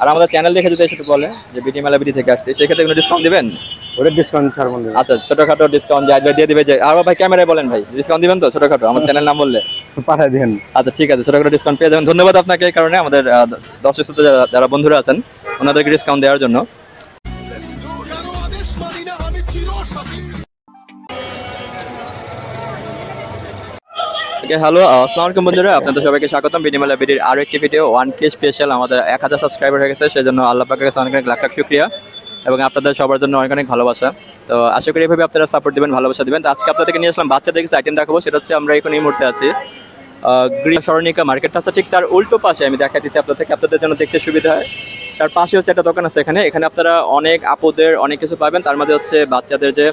আর আমাদের চ্যানেল দেখে যদি একটু বলে যে বিটি মেলা বিটি থেকে আসছে, সেক্ষেত্রে কোনো ডিসকাউন্ট দিবেন? ওটা ডিসকাউন্ট ছাড় বন্ধু। আচ্ছা, ছোটখাটো ডিসকাউন্ট জাহিদ ভাই দিয়ে দিবে যে। আর ভাই ক্যামেরায় বলেন ভাই, ডিসকাউন্ট দিবেন তো ছোটখাটো আমার চ্যানেল নাম বললে? পাঠাই দেন। আচ্ছা ঠিক আছে, ছোটখাটো ডিসকাউন্ট পেয়ে যাবেন। ধন্যবাদ আপনাকে এই কারণে, আমাদের দর্শক শ্রোতা যারা বন্ধুরা আছেন ওনাদেরকে ডিসকাউন্ট দেওয়ার জন্য। হ্যালো, আসসালামু আলাইকুম বন্ধুরা, আপনাদের সবাইকে স্বাগতম বিটি মেলা বিটির আরো একটি ভিডিও 1K স্পেশাল। আমাদের 1000 সাবস্ক্রাইবার হয়ে গেছে, সেজন্য আল্লাহ পাকের কাছে অনেক অনেক লাখ লাখ শুকরিয়া এবং আপনাদের সবার জন্য অনেক অনেক ভালোবাসা। তো আশা করি এইভাবে আপনারা সাপোর্ট দিবেন, ভালোবাসা দিবেন। তো আজকে আপনাদেরকে নিয়ে আসলাম বাচ্চাদের কিছু আইটেম দেখাবো। সেটা হচ্ছে আমরা এখন এই মুহূর্তে আছি গ্রিন সরণিকা মার্কেটটা আছে ঠিক তার উল্টো পাশে। আমি দেখা দিচ্ছি আপনাদের জন্য দেখতে সুবিধা হয়। তার পাশে হচ্ছে একটা দোকান আছে, এখানে আপনারা অনেক আপুদের অনেক কিছু পাবেন। তার মধ্যে হচ্ছে বাচ্চাদের যে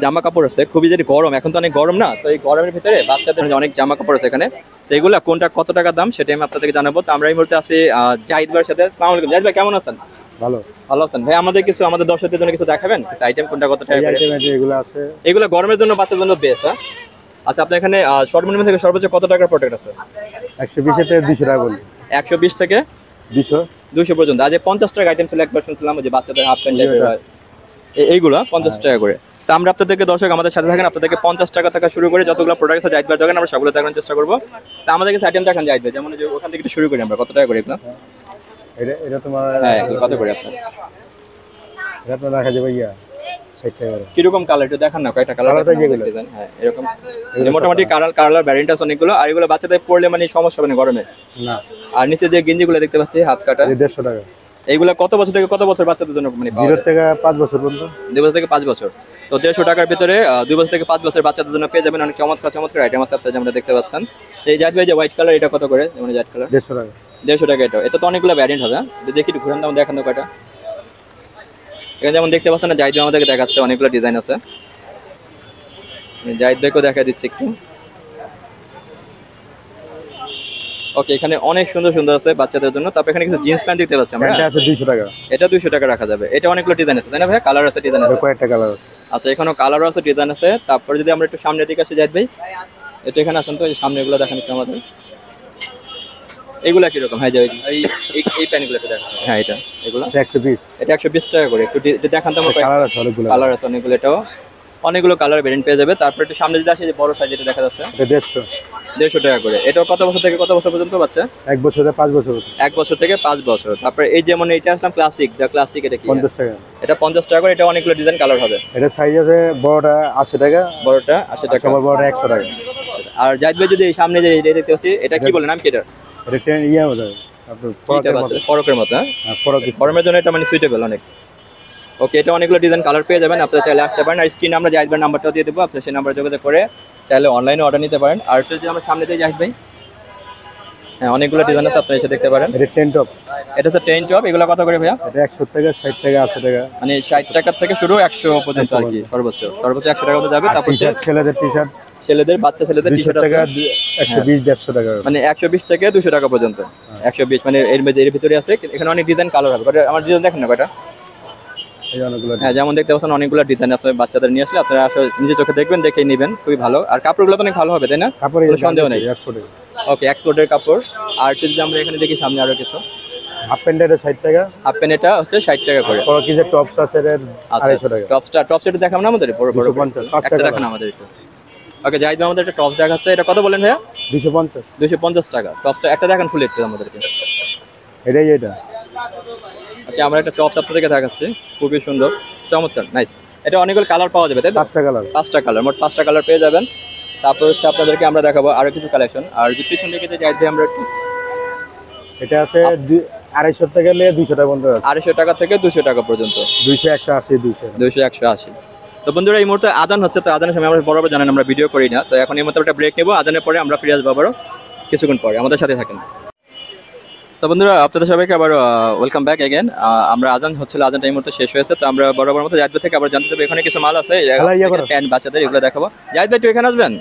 জামা কাপড় আছে, খুবই যদি গরম, এখন তো অনেক গরম না, তো এই গরমের ভিতরে বাচ্চাদের অনেক জামা কাপড় আছে এখানে। তো এগুলো কোনটা কত টাকা দাম সেটাই আমি আপনাদেরকে জানাবো। তো আমরা এই মুহূর্তে আছি জাহিদ ভাইয়ের সাথে। আসসালামু আলাইকুম জাহিদ ভাই, কেমন আছেন? ভালো ভালো আছেন ভাই। আমাদের দর্শকদের জন্য কিছু দেখাবেন, কিছু আইটেম কোনটা কত টাকা করে? এগুলো আছে, এগুলো গরমের জন্য বাচ্চাদের জন্য বেস্ট। হ্যাঁ আচ্ছা, আপনার এখানে সর্বনিম্ন থেকে সর্বোচ্চ কত টাকার প্রোডাক্ট আছে? 120 থেকে 200 টাকা বলি। 120 থেকে 200 পর্যন্ত। আজ 50 টাকা আইটেম ছিল একবার শুনছিলাম, যে বাচ্চাদের হাফ প্যান্ট হয় এইগুলো 50 টাকা করে। তা আমরা আপনাদেরকে দর্শক আমাদের সাথে থাকেন, আপনাদেরকে 50 টাকা থেকে শুরু করে যতগুলো প্রোডাক্ট আছে জাহিদ ভাই দেখেন, আমরা সবগুলো দেখানোর চেষ্টা করবো। তা আমাদের কাছে আইটেম দেখান জাহিদ ভাই, যেমন যে ওখান থেকে শুরু করি আমরা। কত টাকা করে এগুলো? এটা তোমার হ্যাঁ কত করে আপনার? এটা তো দেখা যাবে 60 টাকা করে। কিরকম কালার একটু দেখান না, কয়টা কালার ডিজাইন? হ্যাঁ এরকম মোটামুটি কালার ভ্যারিয়েন্ট আছে অনেকগুলো। আর এগুলো বাচ্চাদের পরলে মানে সমস্যা হবে না গরমে না। আর নিচে যে গেঞ্জিগুলো দেখতে পাচ্ছি হাত কাটা, 150 টাকা। এইগুলো কত বছর থেকে কত বছর বাচ্চাদের জন্য মানে 0 থেকে 5 বছর পর্যন্ত? 2 বছর থেকে 5 বছর। তো 150 টাকার ভিতরে 2 বছর থেকে 5 বছর বাচ্চাদের জন্য পেয়ে যাবেন অনেক চমৎকার চমৎকার আইটেম আছে আপনারা যেমন দেখতে পাচ্ছেন। এই জাহিদ ভাই যে হোয়াইট কালার, এটা কত করে? যেমন জাহিদ কালার 150 টাকা। 150 টাকা। এটা তো অনেকগুলো ভ্যারিয়েন্ট হবে। দেখি একটু ঘুরান দাম, দেখান তো কয়টা। এখানে যেমন দেখতে পাচ্ছেন না, জাহিদ ভাই আমাদেরকে দেখাচ্ছে অনেকগুলো ডিজাইন আছে। জাহিদ ভাইকেও দেখা দিচ্ছে একটু। ওকে, এখানে অনেক সুন্দর সুন্দর আছে বাচ্চাদের জন্য। তারপর এখানে কিছু জিন্স প্যান্ট দেখতে পাচ্ছি আমরা। এটা আছে 200 টাকা। এটা 200 টাকা রাখা যাবে। এটা অনেকগুলো ডিজাইন আছে তাই না ভাই? কালার আছে, ডিজাইন আছে, কয়েকটা কালার আছে। আচ্ছা এখানেও কালারও আছে, ডিজাইন আছে। তারপর যদি আমরা একটু সামনের দিকে আসি জাহিদ ভাই, এটা এখানে আসেন তো, এই সামনেগুলো দেখেন একটু আমাদের। এগুলা কিরকম? হ্যাঁ জাহিদ এই প্যান্টগুলো একটু দেখেন। হ্যাঁ এটা এগুলো 120। এটা 120 টাকা করে। একটু দেখান তো আমার। কালার আছে অনেকগুলো। কালার আছে অনেকগুলো, এটাও অনেকগুলো কালার ভেরিয়েন্ট পেয়ে যাবে। তারপর একটু সামনে যদি আসে, যে বড় সাইজ এটা দেখা যাচ্ছে, এটা 150 টাকা করে। এটাও কত বছর থেকে কত বছর পর্যন্ত বাচ্চা? 1 বছর থেকে 5 বছর। 1 বছর থেকে 5 বছর। তারপরে এই যেমন এইটা আসলাম ক্লাসিক, দ্য ক্লাসিক, এটা কি? 50 টাকা। এটা 50 টাকা করে। এটা অনেকগুলো ডিজাইন কালার হবে। এটা সাইজ আছে, বড়টা 80 টাকা, বড়টা 80 টাকা, সবার বড়টা 100 টাকা। আর জাহিদ ভাই যদি এই সামনে যে এটা দেখতে পাচ্ছি, এটা কি বলে নাম কি? এটা এটা 10 ইয়া হবে আপনার ফরকের মতো। হ্যাঁ ফরক। ফরমের জন্য এটা মানে সুইটেবল অনেক। ওকে, এটা অনেকগুলো ডিজাইন কালার পেয়ে যাবেন, আপনারা চাইলে আসতে পারেন। আর স্ক্রিনে আমরা জাহিদ ভাইয়ের নাম্বারটাও দিয়ে দেবো, আপনারা সেই নাম্বারে যোগাযোগ করে চাইলে অনলাইনে অর্ডার নিতে পারেন। আর এটা যদি আমরা সামনে দিয়ে জাহিদ ভাই, হ্যাঁ অনেকগুলো ডিজাইন আছে, আপনারা এসে দেখতে পারেন। এটা 10 টপ। এটা হচ্ছে 10 টপ। এগুলো কত করে ভাইয়া? এটা 100 টাকা, 60 টাকা, 80 টাকা, মানে 60 টাকা থেকে শুরু 100 পর্যন্ত আর কি, সর্বোচ্চ 100 টাকা মতো যাবে। তারপর ছেলেদের টি-শার্ট, বাচ্চা ছেলেদের টি-শার্ট টাকা, আছে 120 150 টাকা, মানে 120 থেকে 200 টাকা পর্যন্ত। 120 মানে এর ভিতরে আছে। এখানে অনেক ডিজাইন কালার হবে। আমার ডিজাইন দেখেন না কয়টা। হ্যাঁ যেমন দেখতে পাচ্ছেন অনেকগুলো ডিজাইন আছে। বাচ্চাদের নিয়ে আসলে আপনারা আসলে নিজে চোখে দেখবেন, দেখেই নেবেন, খুবই ভালো। আর কাপড়গুলো তো অনেক ভালো হবে তাই না? কোনো সন্দেহ নেই। ওকে, এক্সপোর্টের কাপড়। আর যদি আমরা এখানে দেখি সামনে আরো কিছু, হাফ প্যান্ট এটা 60 টাকা, হাফ প্যান্ট এটা হচ্ছে 60 টাকা করে। আর কি যে টপস আছে এর 250 টাকা। টপস এটা দেখাবো না আমাদের, বড় বড় 250 একটা দেখান আমাদের একটু। ওকে, জাহিদ ভাই আমাদের একটা টপস দেখাচ্ছে। এটা কত বলেন ভাইয়া? 250 টাকা। টপসটা একটা দেখান খুলে একটু আমাদেরকে। এটাই এটা। ওকে, আমরা একটা টপস আপনাদেরকে দেখাচ্ছি, খুবই সুন্দর চমৎকার নাইস। এটা অনেকগুলো কালার পাওয়া যাবে তাই তো? 5টা কালার, মোট 5টা কালার পেয়ে যাবেন। তারপর হচ্ছে আপনাদেরকে আমরা দেখাবো আরো কিছু কালেকশন। আর যদি পিছন দিকে যে জাহিদ ভাই আমরা একটু, এটা আছে 250 টাকা থেকে 200 টাকা পর্যন্ত। 250 টাকা থেকে 200 টাকা পর্যন্ত। 200 180 200 180। তো বন্ধুরা এই মুহূর্তে আজান হচ্ছে, তো আজানের সময় আমরা বরাবর জানেন আমরা ভিডিও করি না। তো এখন এই মুহূর্তে একটা ব্রেক নেবো, আজানের পরে আমরা ফিরে আসবো আবারও কিছুক্ষণ পরে। আমাদের সাথে থাকেন। তো বন্ধুরা আপনাদের সবাইকে আবার ওয়েলকাম ব্যাক এগেন। আমরা আজান হচ্ছিল, আজানটা এই মুহূর্তে শেষ হয়েছে। তো আমরা বরাবর মতো জাহিদ ভাই থেকে আবার জানতে দেবো এখানে কিছু মাল আছে, প্যান্ট বাচ্চাদের, এগুলো দেখাবো। জাহিদ ভাই একটু এখানে আসবেন,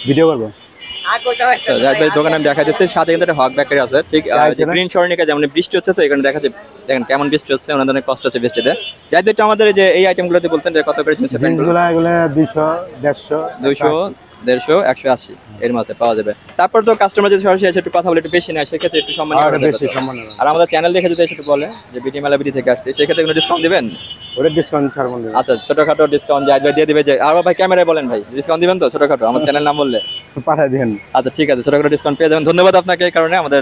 ভিডিও করবো। আচ্ছা জাহিদ ভাই দোকানে আমি দেখা দিচ্ছি, সাথে কিন্তু একটা হক ব্যাকারি আছে ঠিক গ্রিন সরণিকা। যেমন বৃষ্টি হচ্ছে, তো এখানে দেখা যায় দেখেন কেমন বৃষ্টি হচ্ছে, ওনাদের অনেক কষ্ট হচ্ছে বৃষ্টিতে। জাহিদ ভাই একটু আমাদের যে এই আইটেমগুলোতে বলতেন যে কত করে জিনিস প্যান্টগুলো? এগুলো 200 150 200 150 180 এর মাঝে পাওয়া যাবে। তারপর তো কাস্টমার যদি সরাসরি এসে একটু কথা বলে একটু বেশি নেয়, সেক্ষেত্রে একটু সম্মান করে দেবে। বেশি সম্মান আর আমাদের চ্যানেল দেখে যদি এসে একটু বলে যে বিডি মেলা বিডি থেকে আসছে, সেক্ষেত্রে কোনো ডিসকাউন্ট দিবেন? ওটা ডিসকাউন্ট ছাড় মনে আচ্ছা, ছোটখাটো ডিসকাউন্ট জাহিদ ভাই দিয়ে দিবে যে। আর ভাই ক্যামেরায় বলেন ভাই, ডিসকাউন্ট দিবেন তো ছোটখাটো আমার চ্যানেল নাম বললে? পাঠাই দিন। আচ্ছা ঠিক আছে, ছোটখাটো ডিসকাউন্ট পেয়ে যাবেন। ধন্যবাদ আপনাকে এই কারণে, আমাদের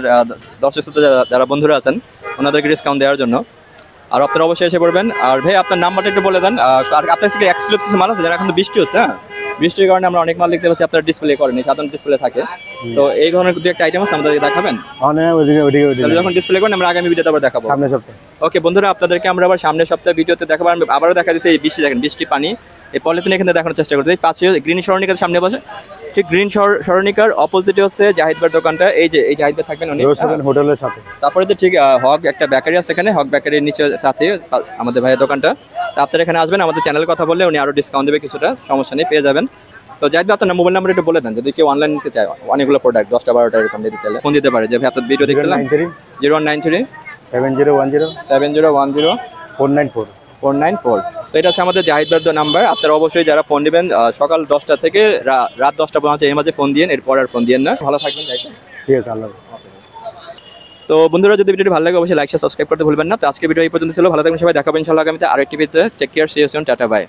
দর্শক শ্রোতা যারা বন্ধুরা আছেন ওনাদেরকে ডিসকাউন্ট দেওয়ার জন্য। আর আপনারা অবশ্যই এসে পড়বেন। আর ভাই আপনার নাম্বারটা একটু বলে দেন। আর আপনার থেকে এক্সক্লুসিভ কিছু মাল আছে যেন, এখন তো বৃষ্টি হচ্ছে, হ্যাঁ বৃষ্টির কারণে আমরা অনেক মাল দেখতে পাচ্ছি আপনার ডিসপ্লে করেনি, সাধারণ ডিসপ্লে থাকে। তো এই ধরনের দু একটা আইটেম আছে আমাদেরকে দেখাবেন? তাহলে যখন ডিসপ্লে করেন আমরা আগামী ভিডিওতে আবার দেখাবো। সামনের সপ্তাহে। ওকে বন্ধুরা, আপনাদেরকে আমরা আবার সামনের সপ্তাহে ভিডিওতে দেখাবো। আমি আবারও দেখা দিচ্ছি এই বৃষ্টি, দেখেন বৃষ্টি পানি এই পলিথিন এখানে দেখানোর চেষ্টা করতে। এই পাশে গ্রিন সরণিকার সামনে বসে, ঠিক গ্রিন সরণিকার অপোজিটে হচ্ছে জাহিদ ভাইয়ের দোকানটা। এই যে এই জাহিদ ভাই থাকবেন উনি হোটেলের সাথে। তারপরে যে ঠিক হক একটা বেকারি আছে এখানে, হক বেকারির নিচে সাথে আমাদের ভাইয়ের দোকানটা। তো আপনারা এখানে আসবেন, আমাদের চ্যানেলের কথা বললে উনি আরও ডিসকাউন্ট দেবে কিছুটা, সমস্যা নেই, পেয়ে যাবেন। তো জাহিদ ভাই আপনার মোবাইল নাম্বার একটু বলে দেন, যদি কেউ অনলাইন নিতে চায় অনেকগুলো প্রোডাক্ট 10টা 12টা এরকম নিতে চাইলে ফোন দিতে পারে। যে ভাই আপনার ভিডিও দেখছিলাম 0193 7010 7010 494 494। তো এটা হচ্ছে আমাদের জাহিদ ভাইয়ের নাম্বার। আপনারা অবশ্যই যারা ফোন দিবেন সকাল 10টা থেকে রাত 10টা পর্যন্ত এর মাঝে ফোন দিন, এরপর আর ফোন দিয়েন না। ভালো থাকবেন। ঠিক আছে, আল্লাহ। তো বন্ধুরা, যদি ভিডিওটি ভালো লাগে অবশ্যই লাইক সাবস্ক্রাইব করতে ভুলবেন না। তো আজকের ভিডিও এই পর্যন্ত ছিল। ভালো থাকবেন সবাই, দেখাবেন ইনশাআল্লাহ আগামীতে আরেকটি ভিডিওতে। Take care, see you soon, tata by.